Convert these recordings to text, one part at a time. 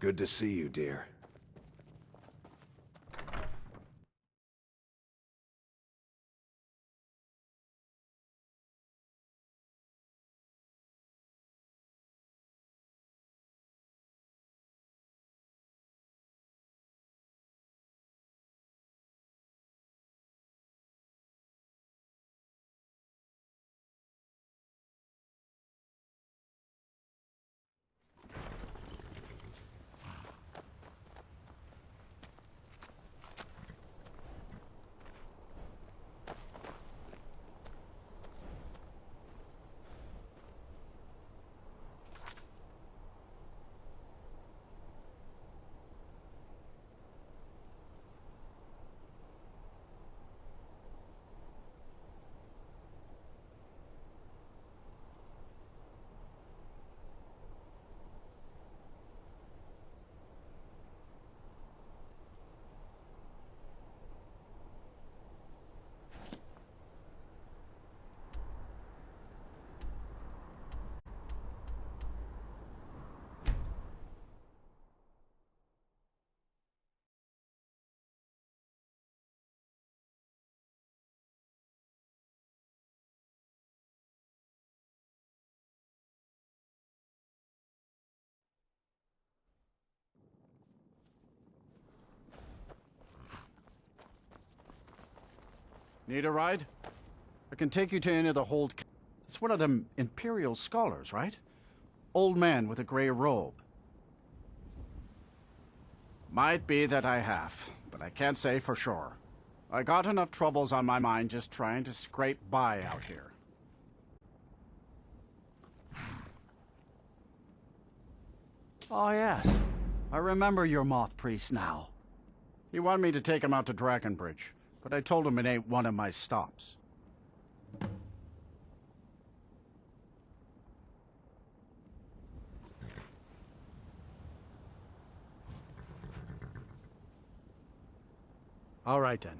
Good to see you, dear. Need a ride? I can take you to any of the hold. It's one of them Imperial scholars, right? Old man with a gray robe. Might be that I have, but I can't say for sure. I got enough troubles on my mind just trying to scrape by out here. Oh yes, I remember your moth priest now. He wanted me to take him out to Dragonbridge, but I told him it ain't one of my stops. All right then.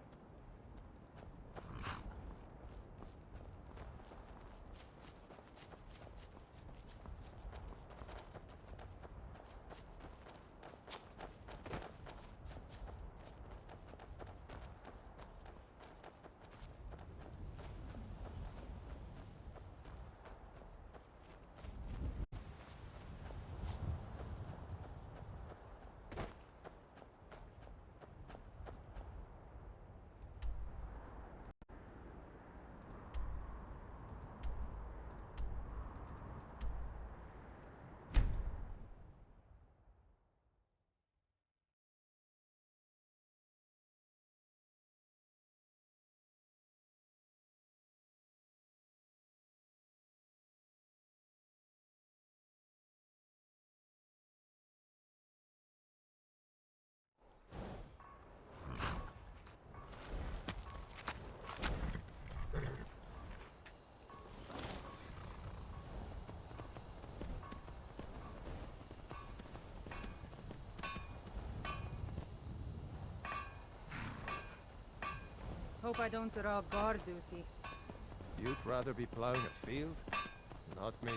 Hope I don't draw guard duty. You'd rather be plowing a field? Not me.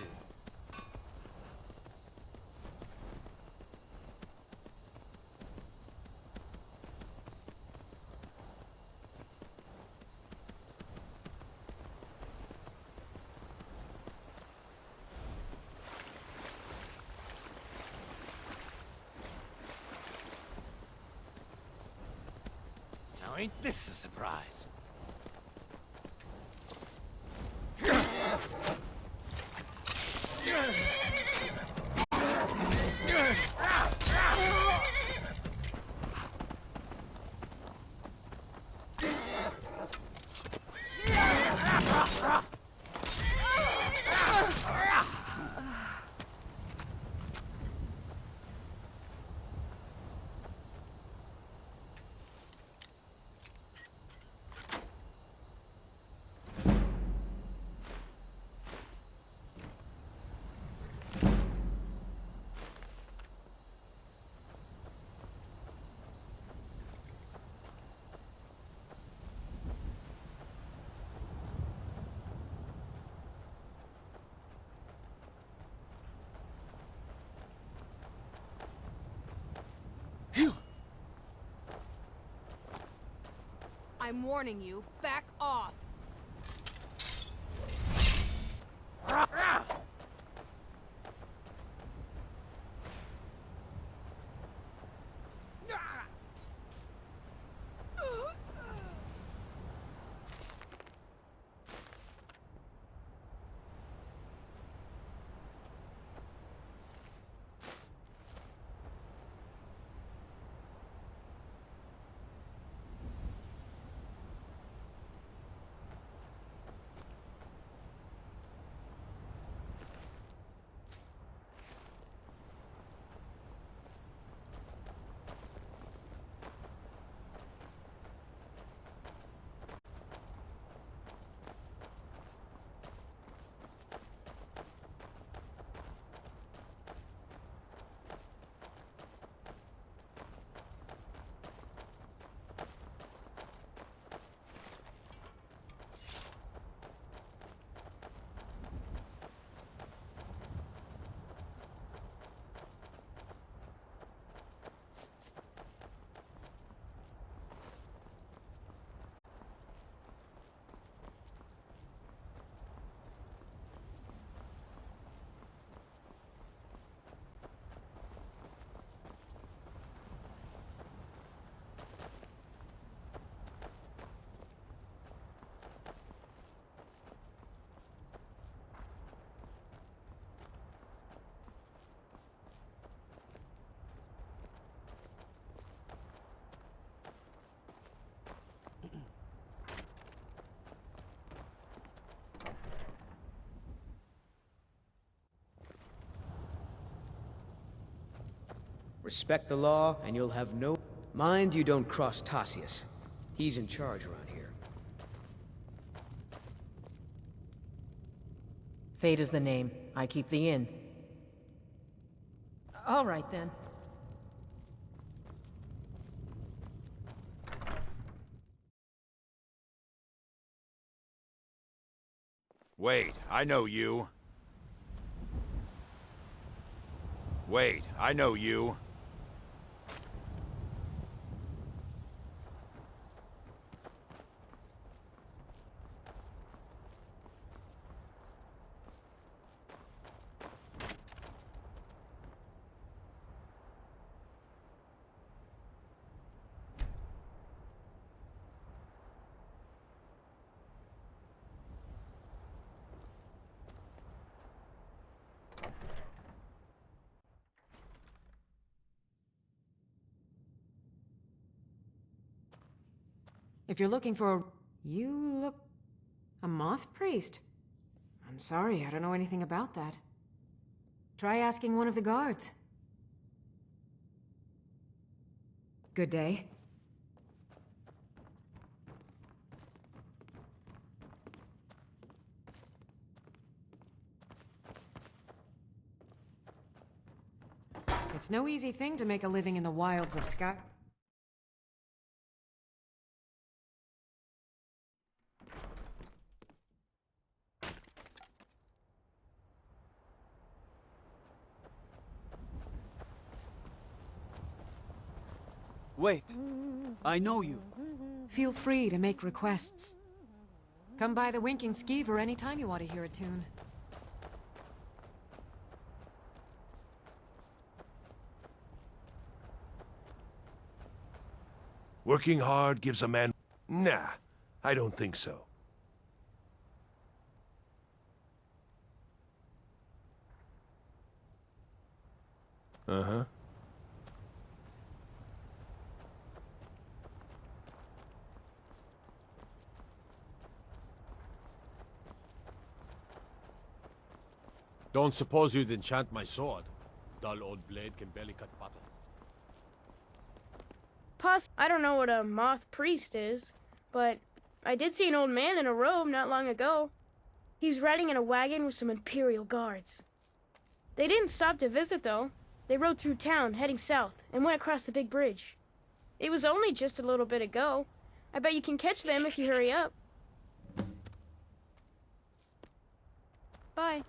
Now ain't this a surprise? I'm warning you, back off! Respect the law, and you'll have no... Mind you don't cross Tassius. He's in charge around here. Fate is the name. I keep the inn. All right, then. Wait, I know you. Wait, I know you. If you're looking for a... You look... a moth priest? I'm sorry, I don't know anything about that. Try asking one of the guards. Good day. It's no easy thing to make a living in the wilds of Sky... Wait. I know you. Feel free to make requests. Come by the Winking Skeever anytime you want to hear a tune. Working hard gives a man... Nah, I don't think so. Uh-huh. Don't suppose you'd enchant my sword? Dull old blade can barely cut butter. I don't know what a moth priest is, but I did see an old man in a robe not long ago. He's riding in a wagon with some Imperial guards. They didn't stop to visit, though. They rode through town, heading south, and went across the big bridge. It was only just a little bit ago. I bet you can catch them if you hurry up. Bye.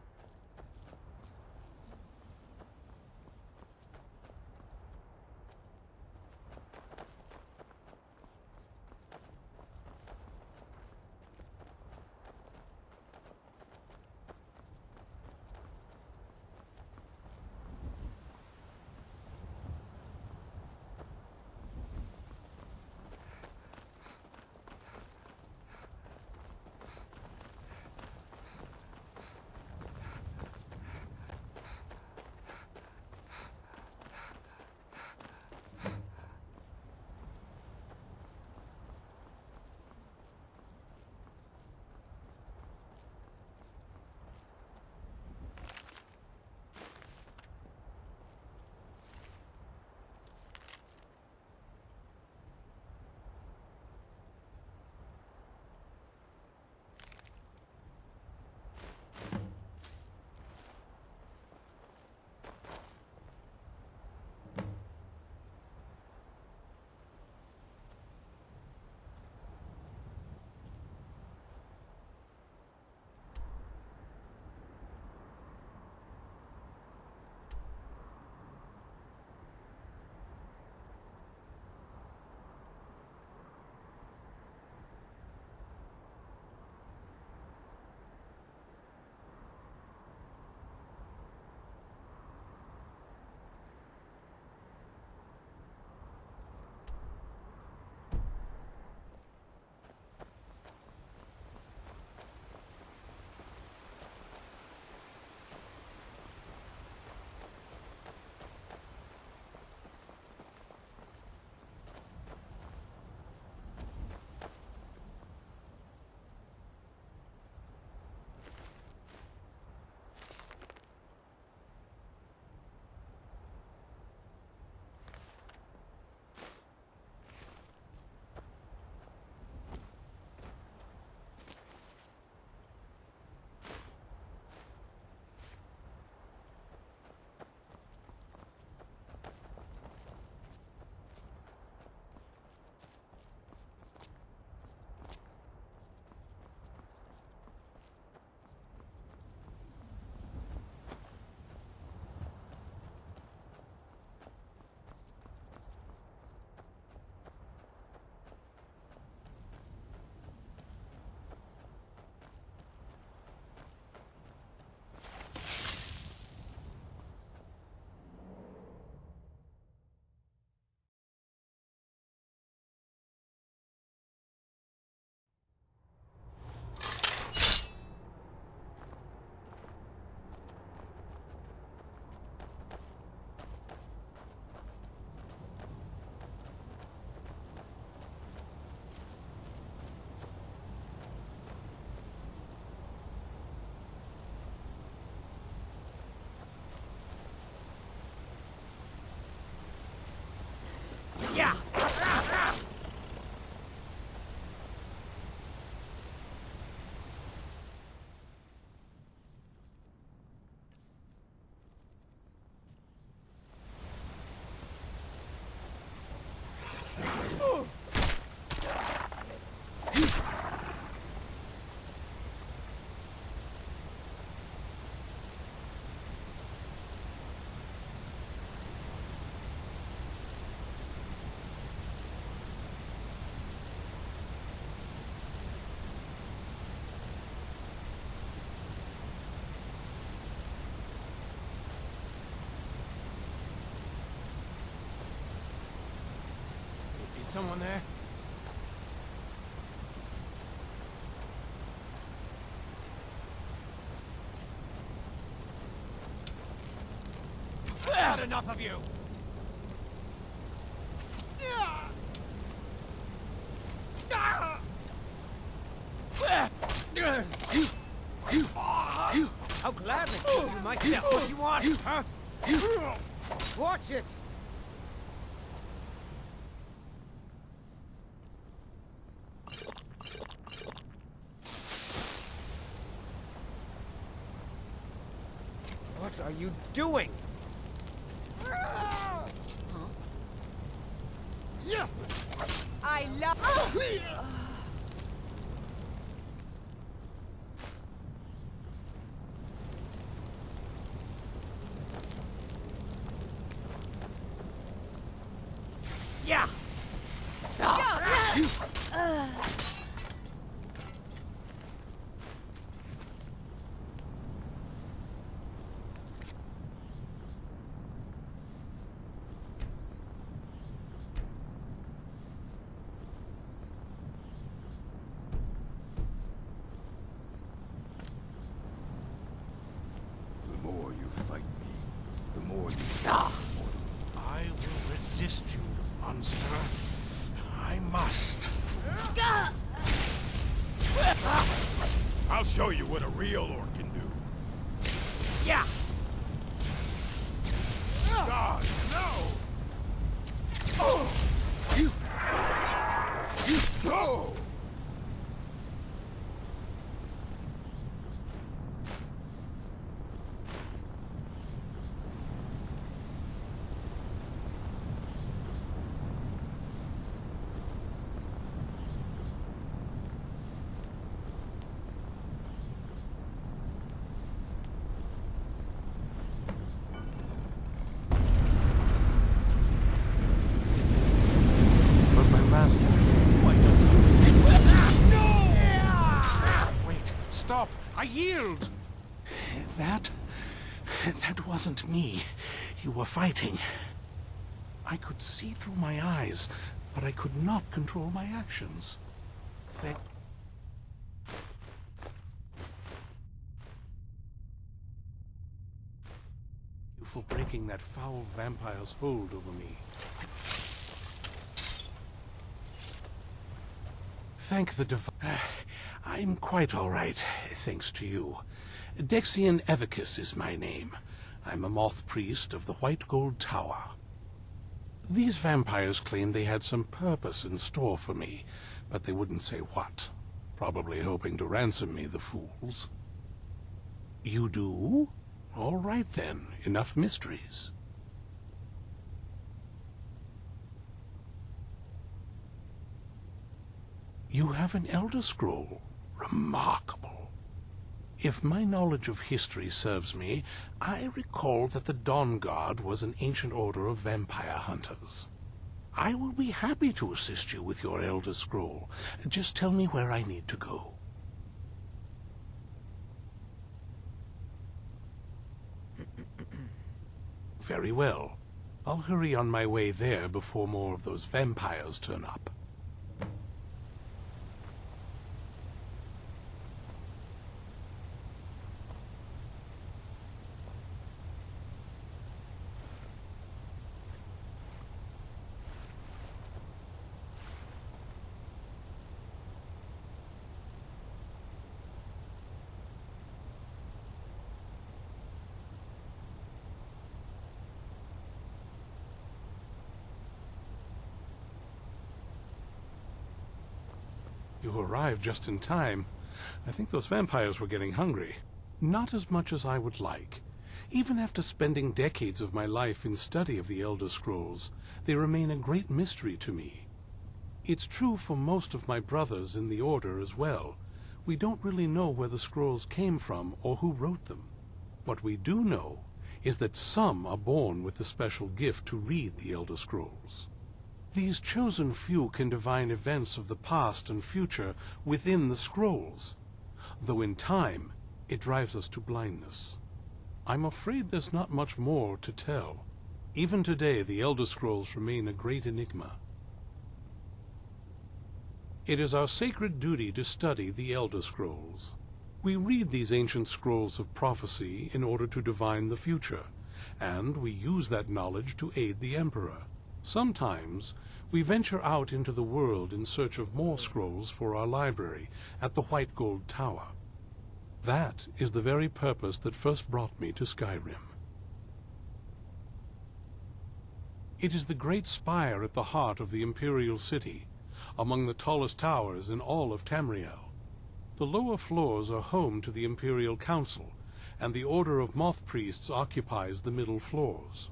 someone there? Had enough of you! I'll gladly kill you myself. What do you want, huh? Watch it! What are you doing? I love. Yeah! The more you fight me, the more you... I will resist you, monster. I must. I'll show you what a real orc can do. Yeah! God, no! No! But my master, why done something? Wait, stop! I yield! That wasn't me. You were fighting. I could see through my eyes, but I could not control my actions. Thank you for breaking that foul vampire's hold over me. Thank the divine. I'm quite all right, thanks to you. Dexian Evicus is my name. I'm a moth priest of the White Gold Tower. These vampires claimed they had some purpose in store for me, but they wouldn't say what. Probably hoping to ransom me, the fools. You do? All right then, enough mysteries. You have an Elder Scroll. Remarkable. If my knowledge of history serves me, I recall that the Dawn Guard was an ancient order of vampire hunters. I will be happy to assist you with your Elder Scroll. Just tell me where I need to go. Very well. I'll hurry on my way there before more of those vampires turn up. You arrived just in time. I think those vampires were getting hungry. Not as much as I would like. Even after spending decades of my life in study of the Elder Scrolls, they remain a great mystery to me. It's true for most of my brothers in the Order as well. We don't really know where the scrolls came from or who wrote them. What we do know is that some are born with the special gift to read the Elder Scrolls. These chosen few can divine events of the past and future within the scrolls, though in time it drives us to blindness. I'm afraid there's not much more to tell. Even today, the Elder Scrolls remain a great enigma. It is our sacred duty to study the Elder Scrolls. We read these ancient scrolls of prophecy in order to divine the future, and we use that knowledge to aid the Emperor. Sometimes we venture out into the world in search of more scrolls for our library at the White Gold Tower. That is the very purpose that first brought me to Skyrim. It is the great spire at the heart of the Imperial City, among the tallest towers in all of Tamriel. The lower floors are home to the Imperial Council, and the Order of Moth Priests occupies the middle floors.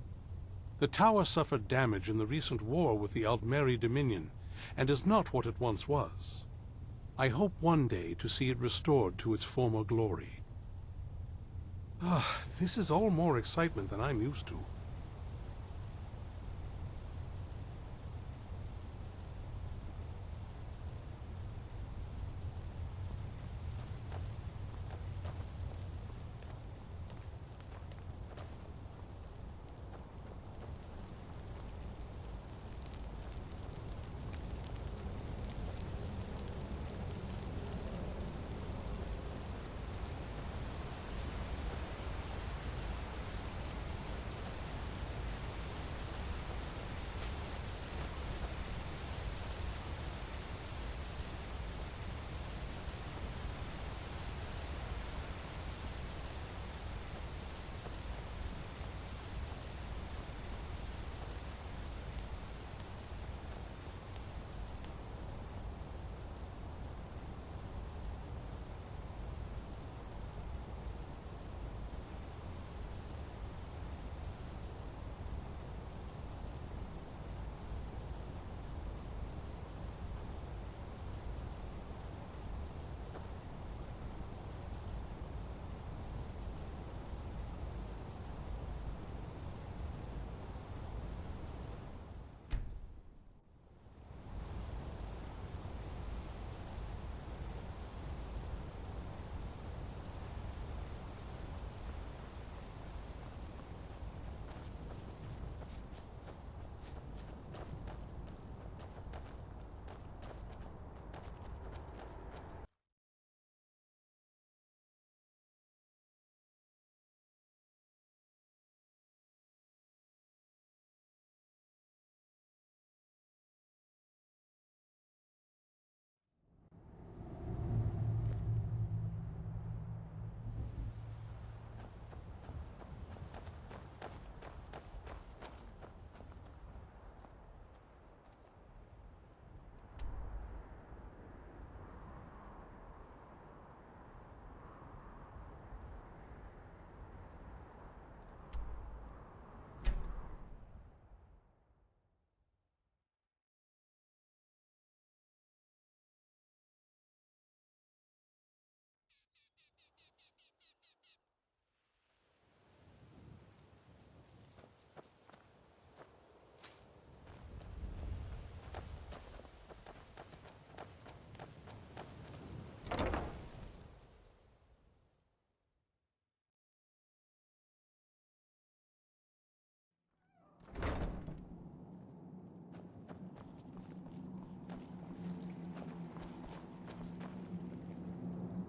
The tower suffered damage in the recent war with the Altmeri Dominion, and is not what it once was. I hope one day to see it restored to its former glory. This is all more excitement than I'm used to.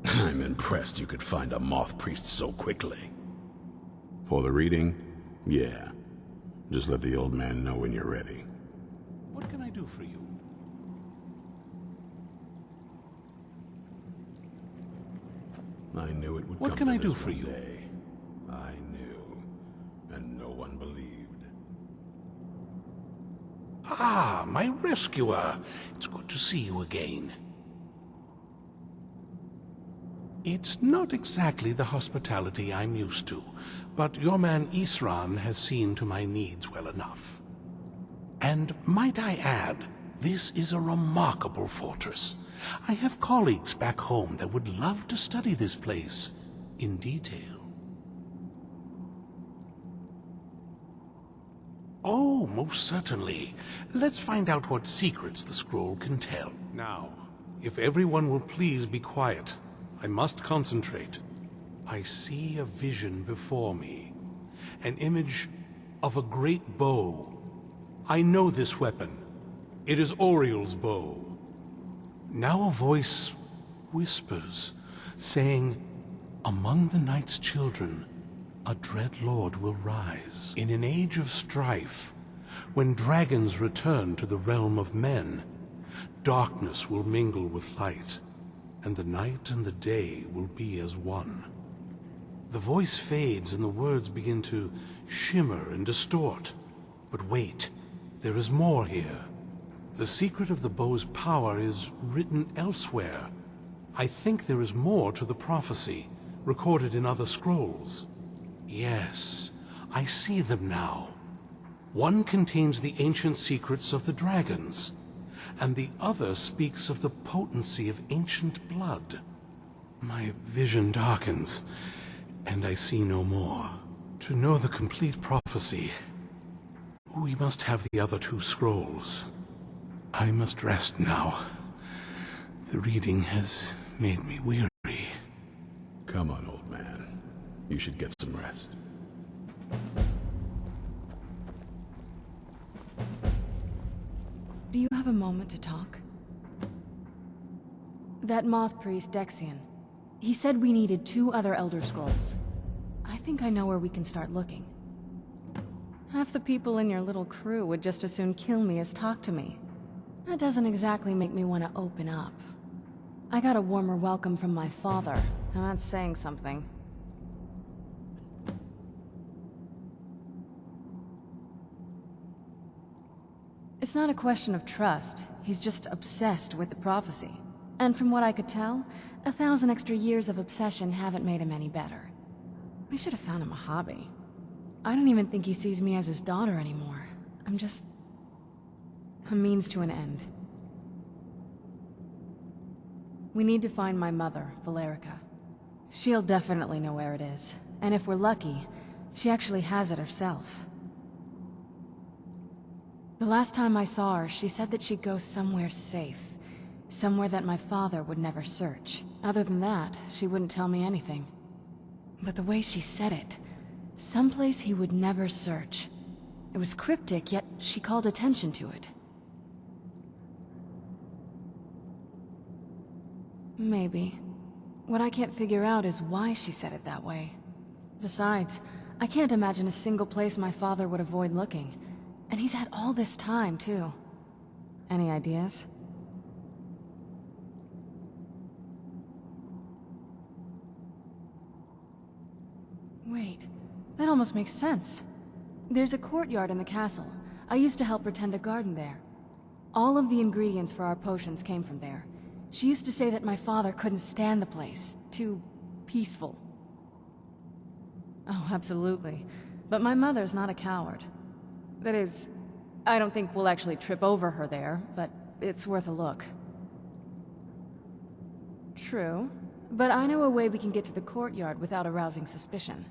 I'm impressed you could find a moth priest so quickly. For the reading? Yeah. Just let the old man know when you're ready. What can I do for you? I knew it would What come can to I do this for one you? day. I knew. And no one believed. Ah, my rescuer. It's good to see you again. It's not exactly the hospitality I'm used to, but your man Isran has seen to my needs well enough. And might I add, this is a remarkable fortress. I have colleagues back home that would love to study this place in detail. Oh, most certainly. Let's find out what secrets the scroll can tell. Now, if everyone will please be quiet, I must concentrate. I see a vision before me. An image of a great bow. I know this weapon. It is Oriel's bow. Now a voice whispers, saying, "Among the night's children, a dread lord will rise. In an age of strife, when dragons return to the realm of men, darkness will mingle with light, and the night and the day will be as one." The voice fades and the words begin to shimmer and distort. But wait, there is more here. The secret of the bow's power is written elsewhere. I think there is more to the prophecy, recorded in other scrolls. Yes, I see them now. One contains the ancient secrets of the dragons, and the other speaks of the potency of ancient blood. My vision darkens, and I see no more. To know the complete prophecy, we must have the other two scrolls. I must rest now. The reading has made me weary. Come on, old man. You should get some rest. Do you have a moment to talk? That moth priest, Dexian. He said we needed 2 other Elder Scrolls. I think I know where we can start looking. Half the people in your little crew would just as soon kill me as talk to me. That doesn't exactly make me want to open up. I got a warmer welcome from my father, and that's saying something. It's not a question of trust. He's just obsessed with the prophecy. And from what I could tell, 1,000 extra years of obsession haven't made him any better. We should have found him a hobby. I don't even think he sees me as his daughter anymore. I'm just a means to an end. We need to find my mother, Valerica. She'll definitely know where it is. And if we're lucky, she actually has it herself. The last time I saw her, she said that she'd go somewhere safe. Somewhere that my father would never search. Other than that, she wouldn't tell me anything. But the way she said it, someplace he would never search. It was cryptic, yet she called attention to it. Maybe. What I can't figure out is why she said it that way. Besides, I can't imagine a single place my father would avoid looking. And he's had all this time, too. Any ideas? Wait, that almost makes sense. There's a courtyard in the castle. I used to help her tend a garden there. All of the ingredients for our potions came from there. She used to say that my father couldn't stand the place. Too peaceful. Oh, absolutely. But my mother's not a coward. That is, I don't think we'll actually trip over her there, but it's worth a look. True. But I know a way we can get to the courtyard without arousing suspicion.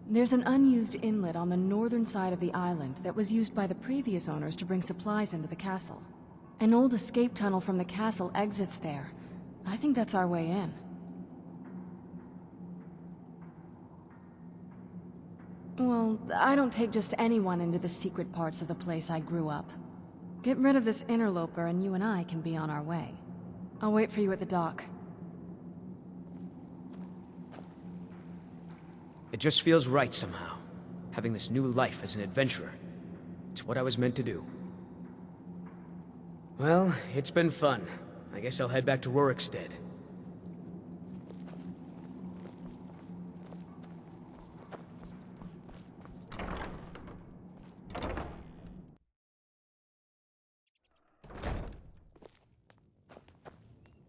There's an unused inlet on the northern side of the island that was used by the previous owners to bring supplies into the castle. An old escape tunnel from the castle exits there. I think that's our way in. Well, I don't take just anyone into the secret parts of the place I grew up. Get rid of this interloper and you and I can be on our way. I'll wait for you at the dock. It just feels right somehow, having this new life as an adventurer. It's what I was meant to do. Well, it's been fun. I guess I'll head back to Rorikstead.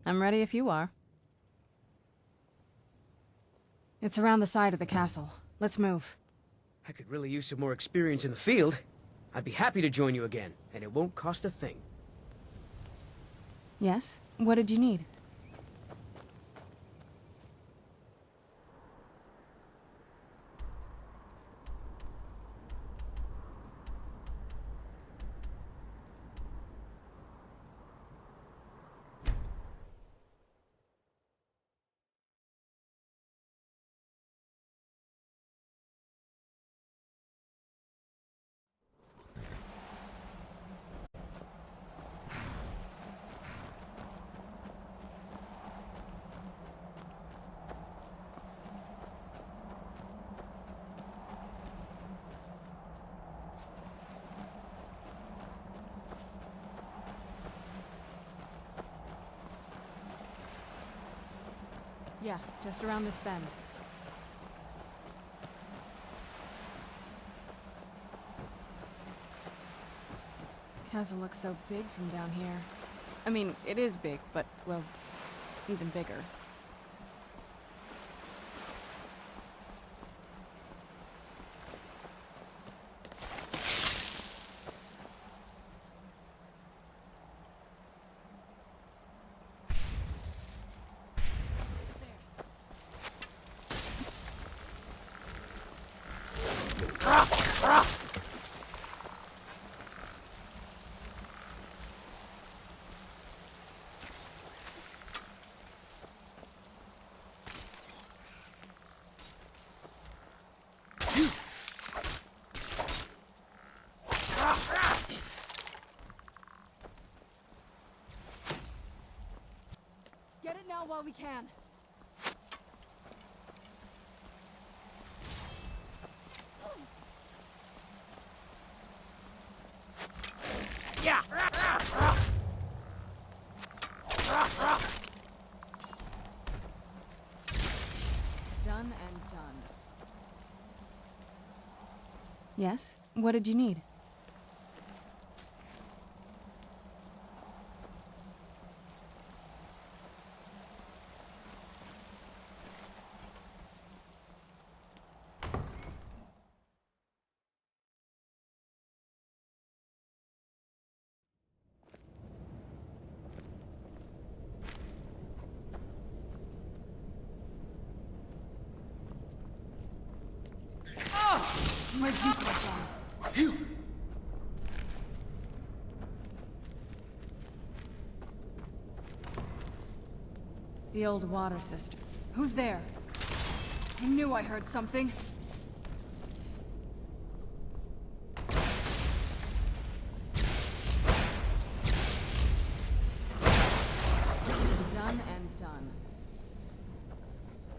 I'm ready if you are. It's around the side of the castle. Let's move. I could really use some more experience in the field. I'd be happy to join you again, and it won't cost a thing. Yes? What did you need? Yeah, just around this bend. Castle looks so big from down here. I mean, it is big, but, well, even bigger. Get it now while we can. Done and done. Yes? What did you need? Where'd you come from? The old water sister. Who's there? I knew I heard something. Done and done.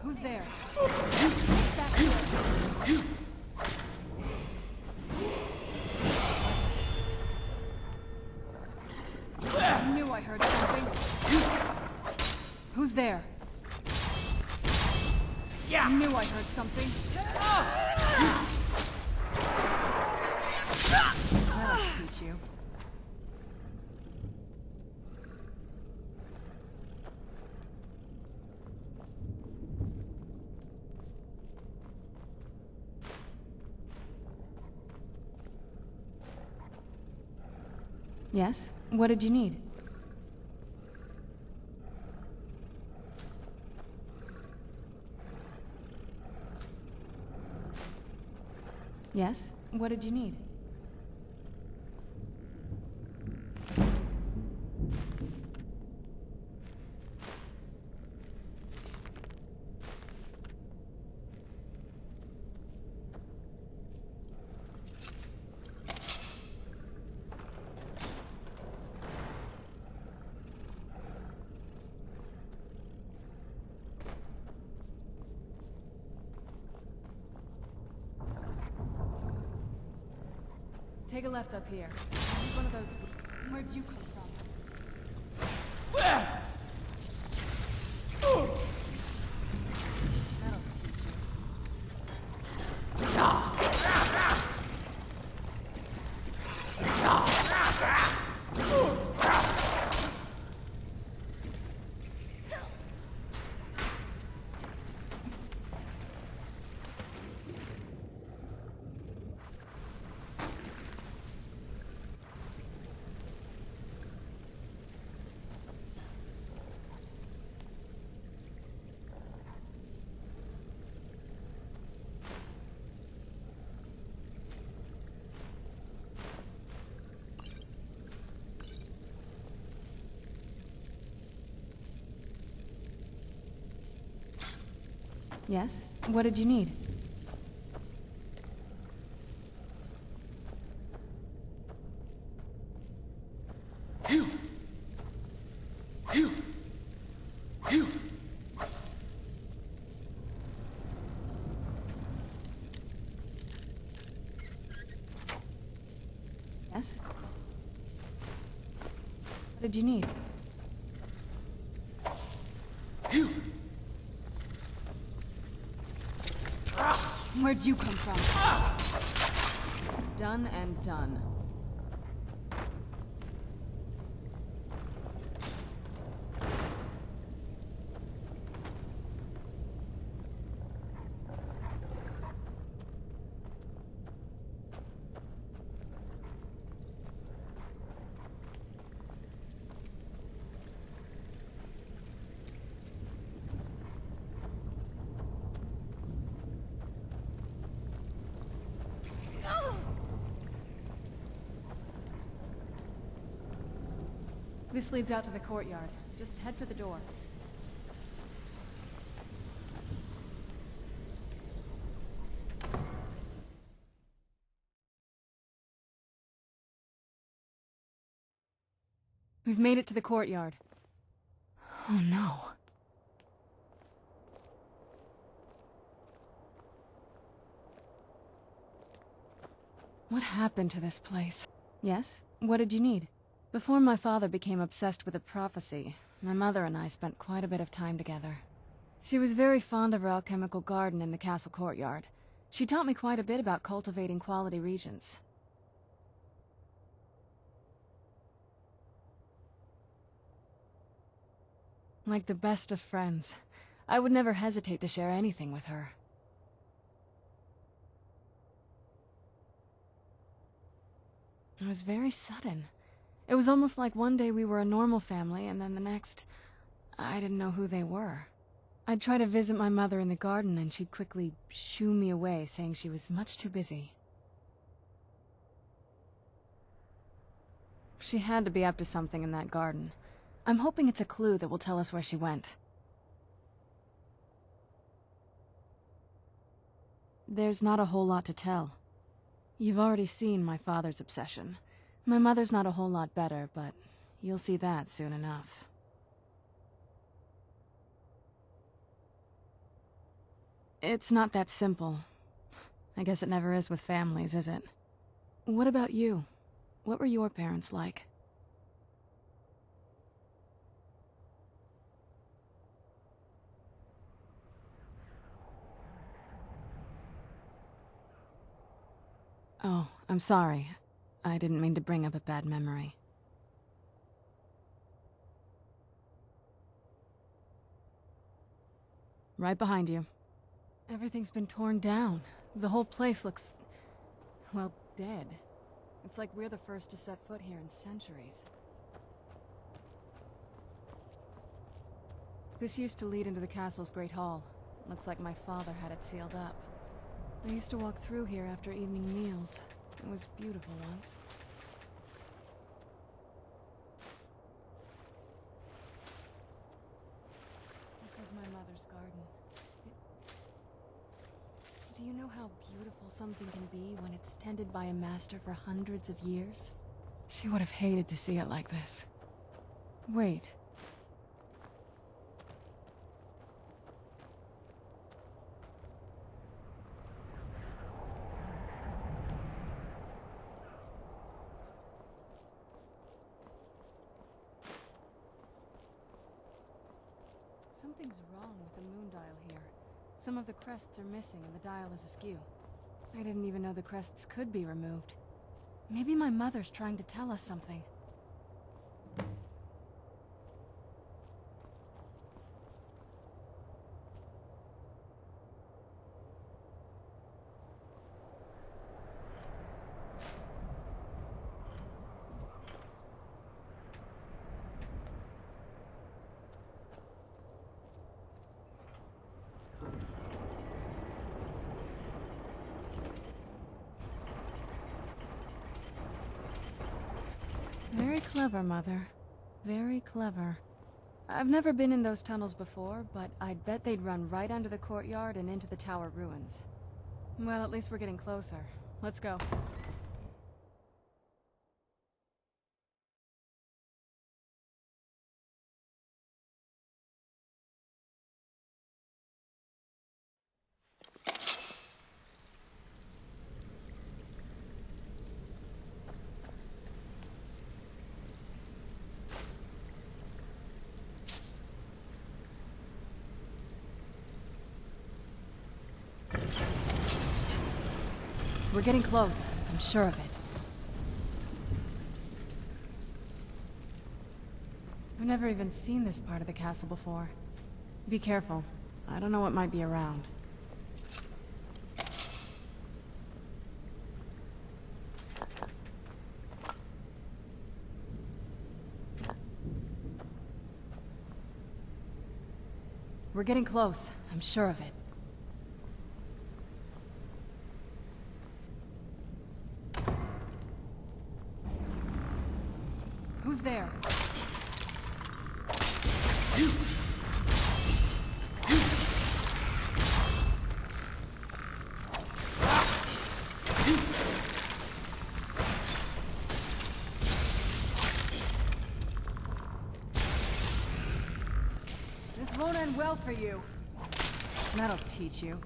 Who's there? Back here. I knew I heard something. Who's there? Yeah. I knew I heard something. That'll teach you. Yes? What did you need? Yes? What did you need? Take a left up here. This is one of those... Where'd you come from? That'll teach you. Yes? What did you need? Yes? What did you need? Where'd you come from? Done and done. This leads out to the courtyard. Just head for the door. We've made it to the courtyard. Oh no. What happened to this place? Yes? What did you need? Before my father became obsessed with a prophecy, my mother and I spent quite a bit of time together. She was very fond of our alchemical garden in the castle courtyard. She taught me quite a bit about cultivating quality regions. Like the best of friends, I would never hesitate to share anything with her. It was very sudden. It was almost like one day we were a normal family, and then the next, I didn't know who they were. I'd try to visit my mother in the garden, and she'd quickly shoo me away, saying she was much too busy. She had to be up to something in that garden. I'm hoping it's a clue that will tell us where she went. There's not a whole lot to tell. You've already seen my father's obsession. My mother's not a whole lot better, but you'll see that soon enough. It's not that simple. I guess it never is with families, is it? What about you? What were your parents like? Oh, I'm sorry. I didn't mean to bring up a bad memory. Right behind you. Everything's been torn down. The whole place looks, well, dead. It's like we're the first to set foot here in centuries. This used to lead into the castle's great hall. Looks like my father had it sealed up. I used to walk through here after evening meals. It was beautiful once. This was my mother's garden. Do you know how beautiful something can be when it's tended by a master for hundreds of years? She would have hated to see it like this. Wait. Something's wrong with the moon dial here. Some of the crests are missing and the dial is askew. I didn't even know the crests could be removed. Maybe my mother's trying to tell us something. Very clever, Mother. Very clever. I've never been in those tunnels before, but I'd bet they'd run right under the courtyard and into the tower ruins. Well, at least we're getting closer. Let's go. We're getting close. I'm sure of it. I've never even seen this part of the castle before. Be careful. I don't know what might be around. We're getting close. I'm sure of it. Who's there? This won't end well for you. That'll teach you.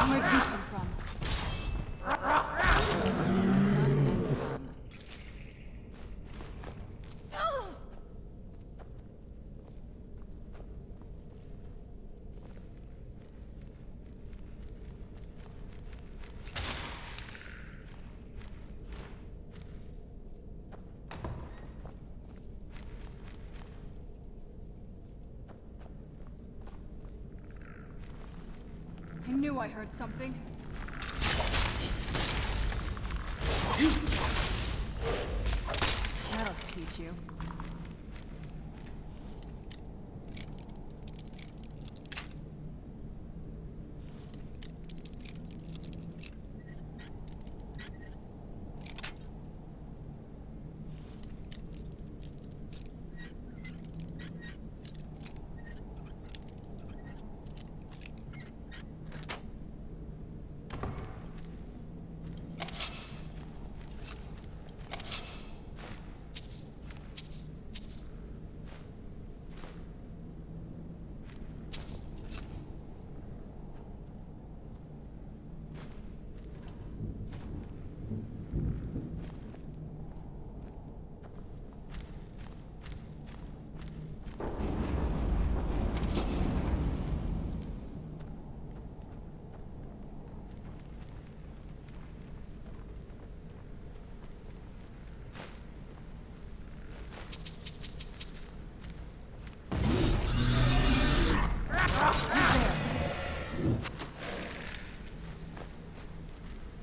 Where'd you come from? I knew I heard something. That'll teach you.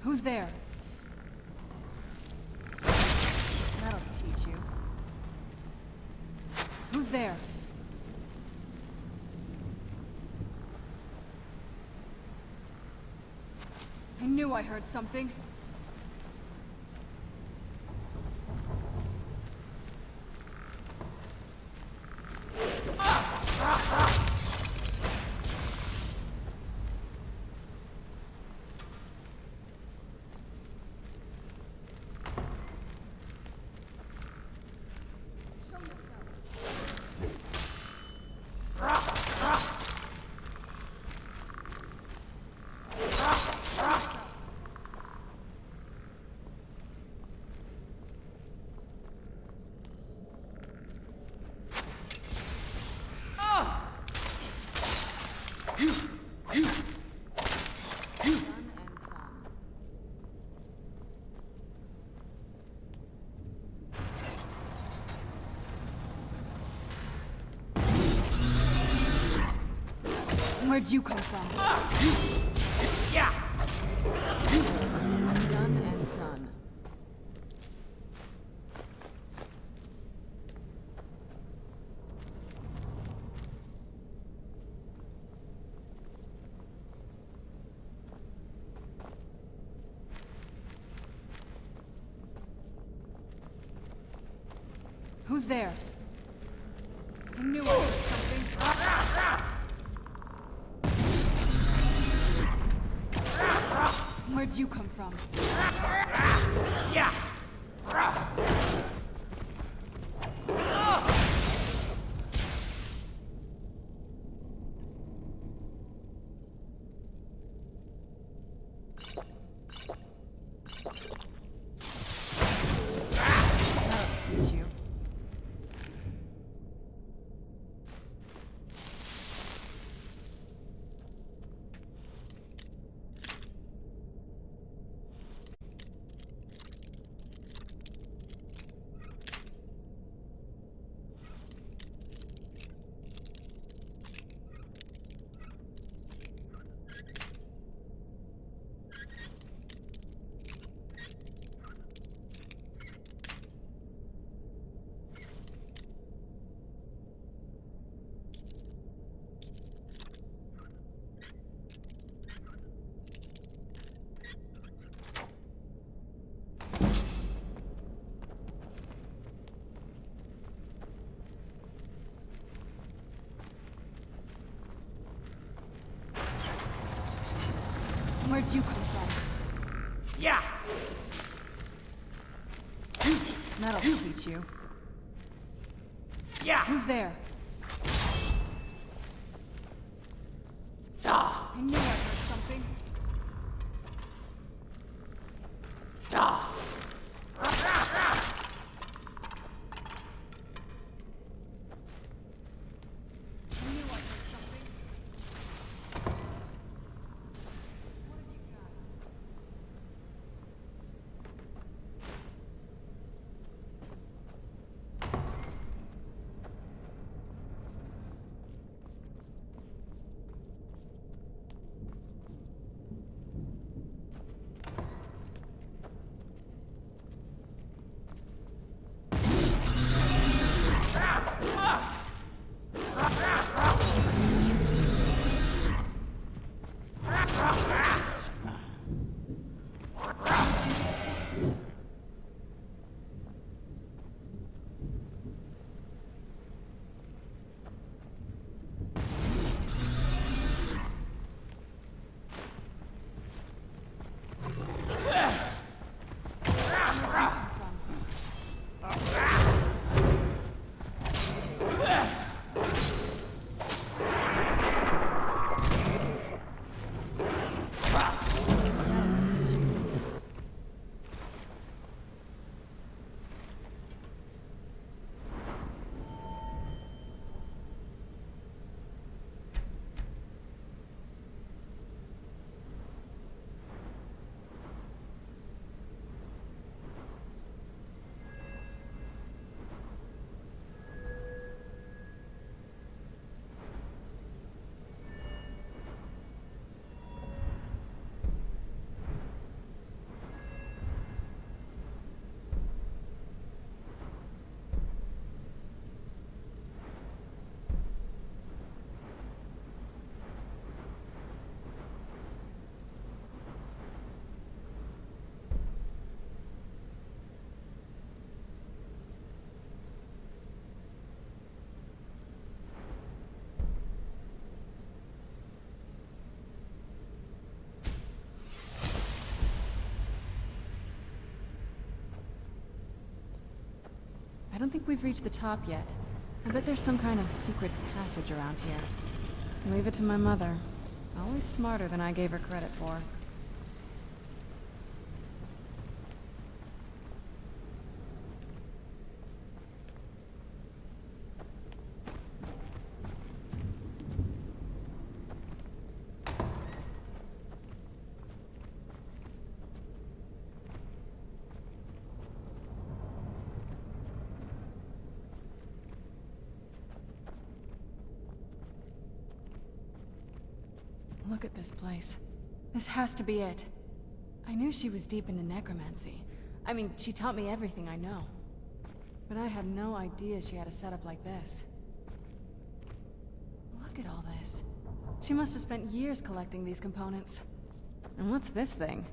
Who's there? That'll teach you. Who's there? I knew I heard something. Where'd you come from? Yeah! Done and done. Who's there? I knew I heard something. Where'd you come from? Yeah! That'll teach you. Where'd you come from? Yeah! That'll teach you. Yeah! Who's there? I knew I heard something. I don't think we've reached the top yet. I bet there's some kind of secret passage around here. Leave it to my mother. Always smarter than I gave her credit for. Look at this place. This has to be it. I knew she was deep into necromancy. I mean, she taught me everything I know. But I had no idea she had a setup like this. Look at all this. She must have spent years collecting these components. And what's this thing?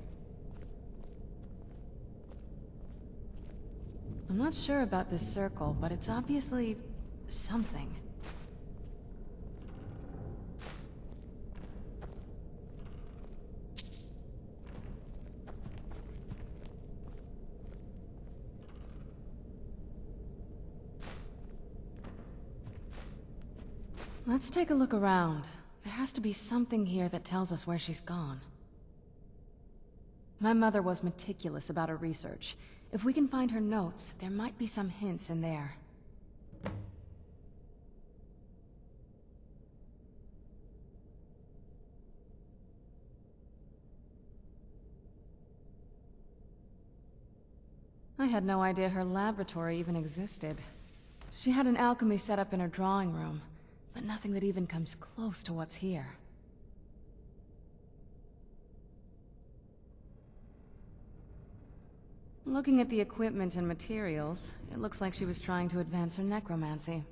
A I'm not sure about this circle, but it's obviously something. Let's take a look around. There has to be something here that tells us where she's gone. My mother was meticulous about her research. If we can find her notes, there might be some hints in there. I had no idea her laboratory even existed. She had an alchemy set up in her drawing room, but nothing that even comes close to what's here. Looking at the equipment and materials, it looks like she was trying to advance her necromancy.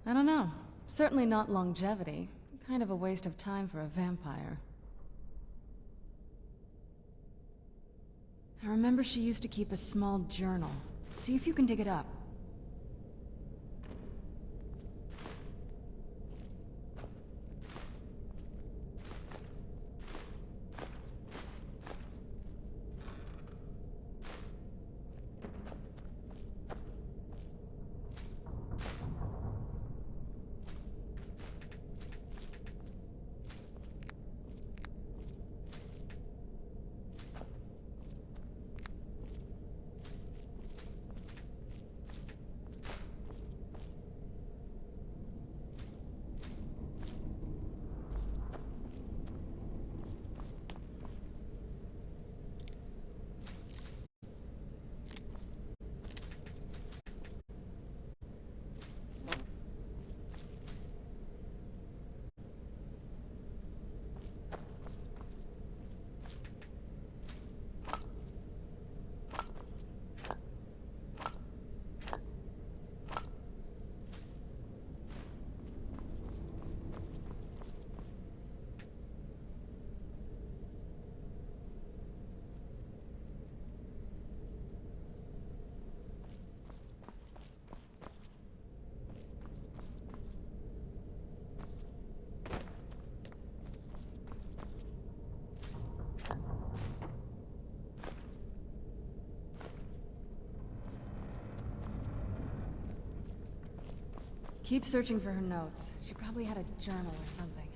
I don't know. Certainly not longevity. Kind of a waste of time for a vampire. I remember she used to keep a small journal. See if you can dig it up. Keep searching for her notes. She probably had a journal or something.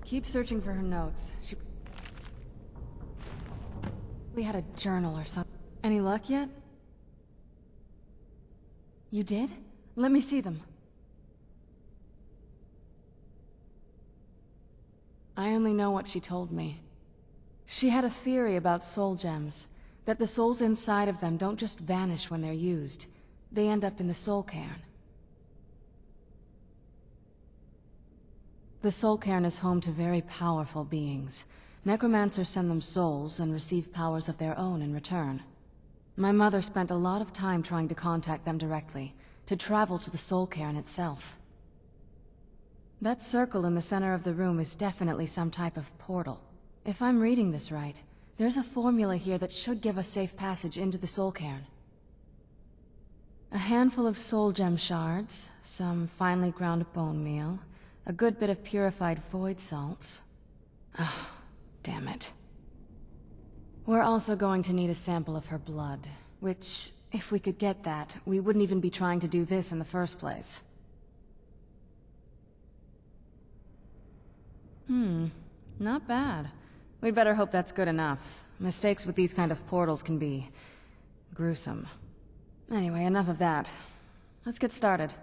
Keep searching for her notes. We had a journal or something. Any luck yet? You did? Let me see them. I only know what she told me. She had a theory about soul gems, that the souls inside of them don't just vanish when they're used. They end up in the soul cairn. The soul cairn is home to very powerful beings. Necromancers send them souls and receive powers of their own in return. My mother spent a lot of time trying to contact them directly, to travel to the soul cairn itself. That circle in the center of the room is definitely some type of portal. If I'm reading this right, there's a formula here that should give us safe passage into the soul cairn. A handful of soul gem shards, some finely ground bone meal, a good bit of purified void salts. Oh, damn it. We're also going to need a sample of her blood, which, if we could get that, we wouldn't even be trying to do this in the first place. Not bad. We'd better hope that's good enough. Mistakes with these kind of portals can be gruesome. Anyway, enough of that. Let's get started.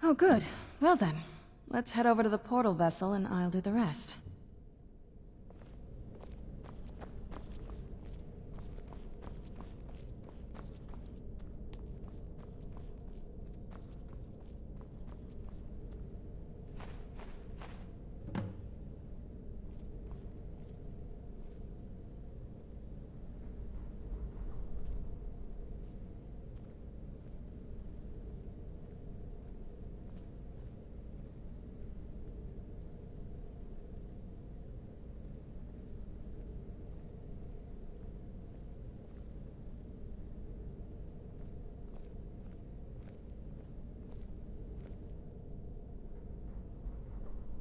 Oh, good. Well then, let's head over to the portal vessel and I'll do the rest.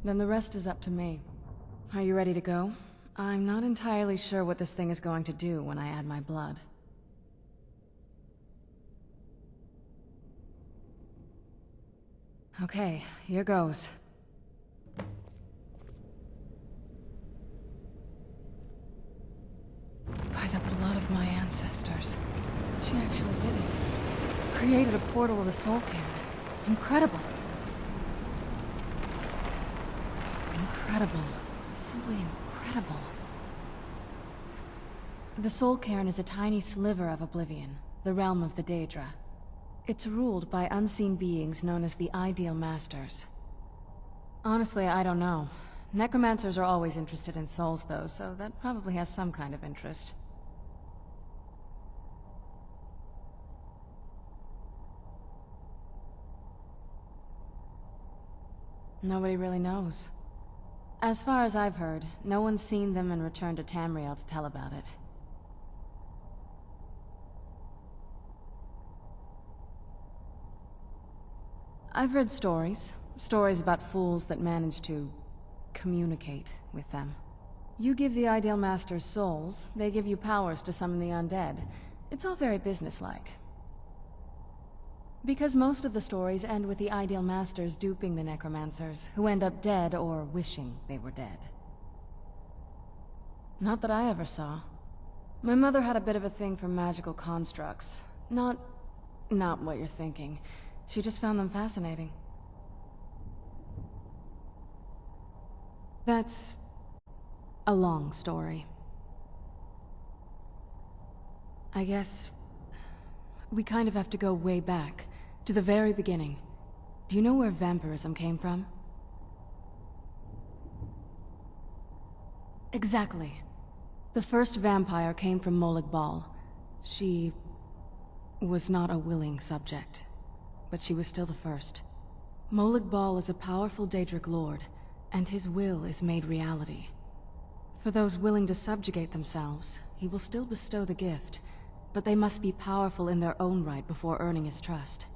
Then the rest is up to me. Are you ready to go? I'm not entirely sure what this thing is going to do when I add my blood. Okay, here goes. By the blood of my ancestors. She actually did it. Created a portal with a soul cairn. Incredible. Incredible. Simply incredible. The soul cairn is a tiny sliver of oblivion, the realm of the Daedra. It's ruled by unseen beings known as the Ideal Masters. Honestly, I don't know. Necromancers are always interested in souls, though, so that probably has some kind of interest. Nobody really knows. As far as I've heard, no one's seen them and returned to Tamriel to tell about it. I've read stories. Stories about fools that manage to communicate with them. You give the Ideal Masters souls, they give you powers to summon the undead. It's all very businesslike. Because most of the stories end with the Ideal Masters duping the Necromancers, who end up dead or wishing they were dead. Not that I ever saw. My mother had a bit of a thing for magical constructs. Not what you're thinking. She just found them fascinating. That's a long story. I guess we kind of have to go way back, to the very beginning. Do you know where vampirism came from? Exactly. The first vampire came from Molag Bal. She was not a willing subject, but she was still the first. Molag Bal is a powerful Daedric lord, and his will is made reality. For those willing to subjugate themselves, he will still bestow the gift, but they must be powerful in their own right before earning his trust.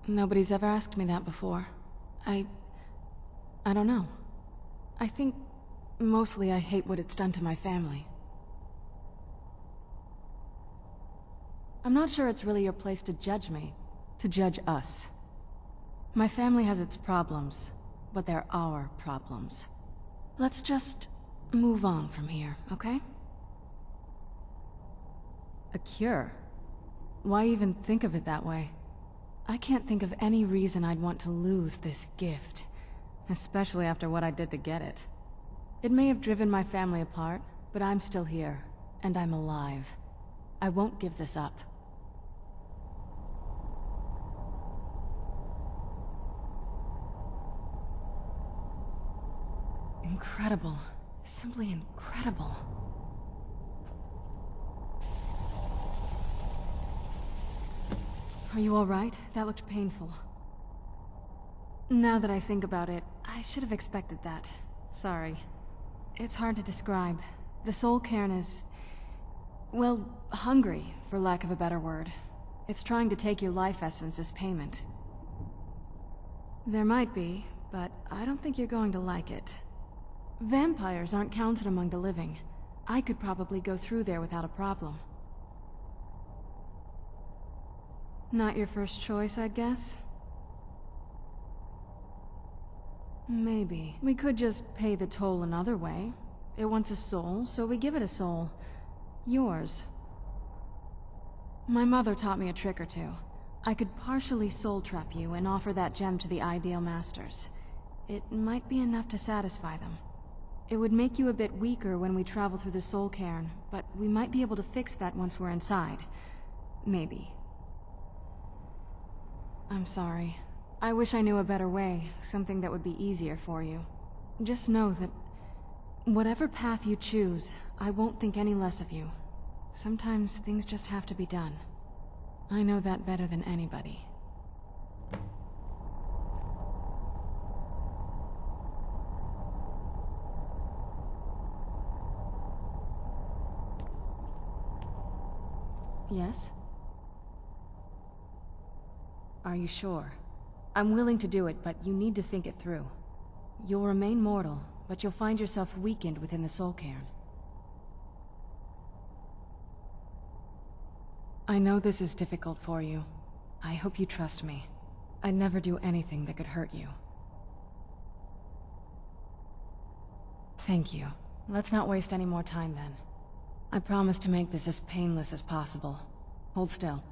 Nobody's ever asked me that before. I don't know. I think mostly I hate what it's done to my family. I'm not sure it's really your place to judge me, to judge us. My family has its problems, but they're our problems. Let's just move on from here, okay? A cure? Why even think of it that way? I can't think of any reason I'd want to lose this gift, especially after what I did to get it. It may have driven my family apart, but I'm still here, and I'm alive. I won't give this up. Incredible. Simply incredible. Are you all right? That looked painful. Now that I think about it, I should have expected that. Sorry. It's hard to describe. The soul cairn is, well, hungry, for lack of a better word. It's trying to take your life essence as payment. There might be, but I don't think you're going to like it. Vampires aren't counted among the living. I could probably go through there without a problem. Not your first choice, I'd guess? Maybe. We could just pay the toll another way. It wants a soul, so we give it a soul. Yours. My mother taught me a trick or two. I could partially soul trap you and offer that gem to the Ideal Masters. It might be enough to satisfy them. It would make you a bit weaker when we travel through the soul cairn, but we might be able to fix that once we're inside. Maybe. I'm sorry. I wish I knew a better way, something that would be easier for you. Just know that whatever path you choose, I won't think any less of you. Sometimes things just have to be done. I know that better than anybody. Yes? Are you sure? I'm willing to do it, but you need to think it through. You'll remain mortal, but you'll find yourself weakened within the soul cairn. I know this is difficult for you. I hope you trust me. I'd never do anything that could hurt you. Thank you. Let's not waste any more time then. I promise to make this as painless as possible. Hold still.